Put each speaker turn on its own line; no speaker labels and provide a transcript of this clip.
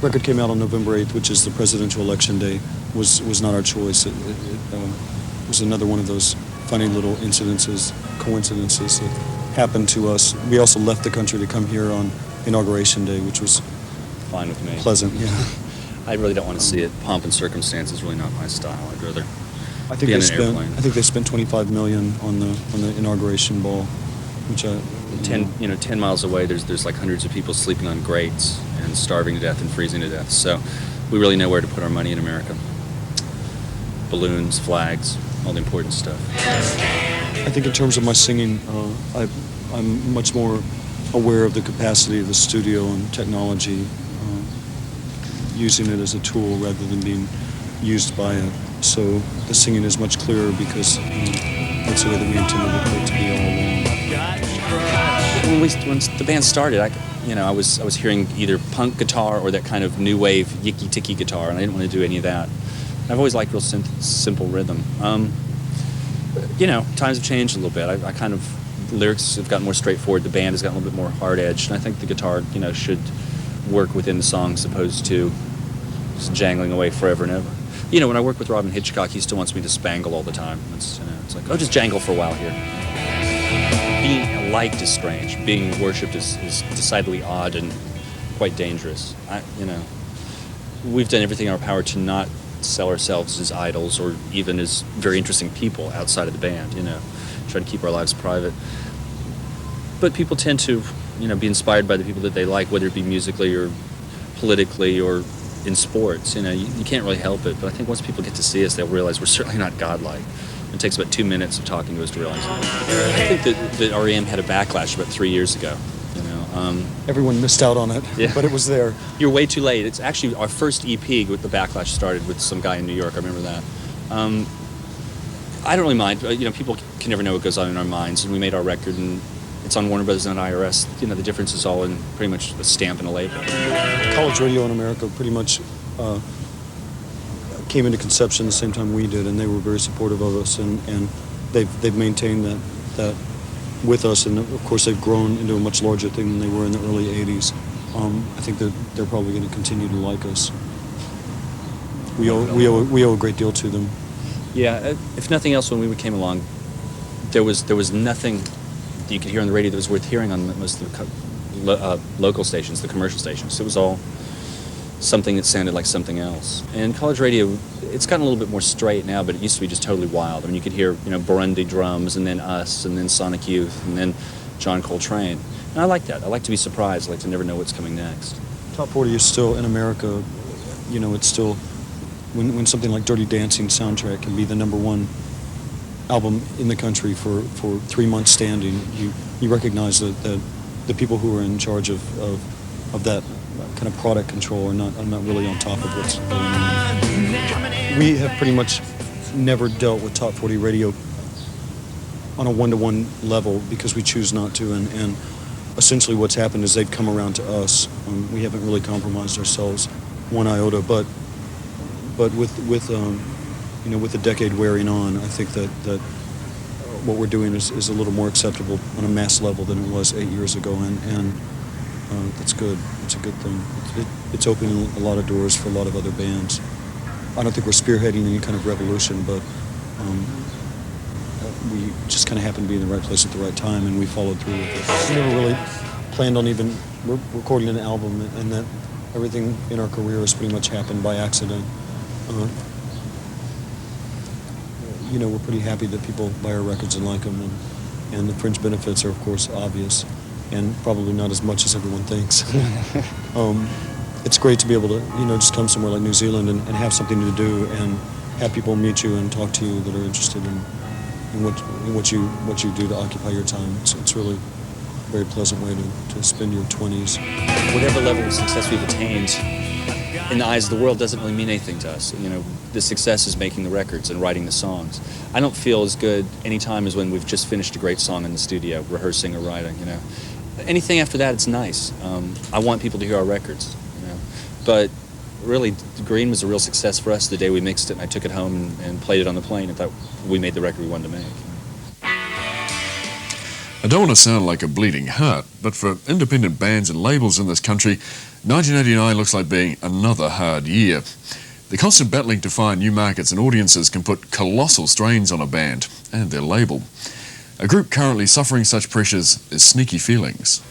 record came out on November 8th, which is the presidential election day, was not our choice. It was another one of those funny little coincidences that happened to us. We also left the country to come here on Inauguration Day, which was
fine with me.
Pleasant, yeah.
I really don't want to see it. Pomp and circumstance is really not my style. I'd rather
I think they spent $25 million on the inauguration ball, which
10 miles away. There's like hundreds of people sleeping on grates and starving to death and freezing to death. So we really know where to put our money in America. Balloons, flags, all the important stuff.
I think in terms of my singing, I'm much more aware of the capacity of the studio and technology, using it as a tool rather than being used by it. So the singing is much clearer because that's the way that we intended it to be all along.
When the band started, I was hearing either punk guitar or that kind of new wave yicky ticky guitar, and I didn't want to do any of that. I've always liked real simple rhythm. Times have changed a little bit. I kind of lyrics have gotten more straightforward. The band has gotten a little bit more hard edged, and I think the guitar, should work within the song as opposed to just jangling away forever and ever. When I work with Robin Hitchcock, he still wants me to spangle all the time. It's like, just jangle for a while here. Being liked is strange. Being worshipped is decidedly odd and quite dangerous. We've done everything in our power to not sell ourselves as idols or even as very interesting people outside of the band, try to keep our lives private. But people tend to, be inspired by the people that they like, whether it be musically or politically or in sports. You can't really help it, but I think once people get to see us, they'll realize we're certainly not godlike. It takes about 2 minutes of talking to us to realize that. I think that R.E.M. had a backlash about 3 years ago.
Everyone missed out on it, yeah. But it was there.
You're way too late. It's actually our first EP with the backlash started with some guy in New York. I remember that. I don't really mind. People can never know what goes on in our minds, and we made our record, and it's on Warner Brothers and IRS. The difference is all in pretty much a stamp and a label.
College radio in America pretty much came into conception the same time we did, and they were very supportive of us, and they've maintained that with us, and of course they've grown into a much larger thing than they were in the early 80s. I think that they're probably going to continue to like us. We owe a great deal to them.
Yeah, if nothing else, when we came along, there was nothing that you could hear on the radio that was worth hearing on most of the local stations, the commercial stations. It was all something that sounded like something else. And college radio, it's gotten a little bit more straight now, but it used to be just totally wild. I mean, you could hear, Burundi drums, and then us, and then Sonic Youth, and then John Coltrane. And I like that. I like to be surprised. I like to never know what's coming next.
Top 40 is still, in America, it's still, when something like Dirty Dancing Soundtrack can be the #1 album in the country for 3 months standing, you recognize that the people who are in charge of that kind of product control are not really on top of what's going on. We have pretty much never dealt with Top 40 radio on a one-to-one level because we choose not to, and essentially what's happened is they've come around to us. We haven't really compromised ourselves one iota, but with the decade wearing on, I think that what we're doing is a little more acceptable on a mass level than it was 8 years ago, and that's good. It's a good thing. It's opening a lot of doors for a lot of other bands. I don't think we're spearheading any kind of revolution, but we just kind of happened to be in the right place at the right time, and we followed through with it. We never really planned on even recording an album, and that everything in our career has pretty much happened by accident. We're pretty happy that people buy our records and like them, and the fringe benefits are, of course, obvious, and probably not as much as everyone thinks. It's great to be able to, just come somewhere like New Zealand and have something to do, and have people meet you and talk to you that are interested in what you do to occupy your time. It's really a very pleasant way to spend your 20s.
Whatever level of success we've attained, in the eyes of the world, doesn't really mean anything to us. The success is making the records and writing the songs. I don't feel as good any time as when we've just finished a great song in the studio, rehearsing or writing. Anything after that, it's nice. I want people to hear our records. But really, Green was a real success for us the day we mixed it, and I took it home and played it on the plane, and thought we made the record we wanted to make.
I don't want to sound like a bleeding heart, but for independent bands and labels in this country, 1989 looks like being another hard year. The constant battling to find new markets and audiences can put colossal strains on a band and their label. A group currently suffering such pressures is Sneaky Feelings.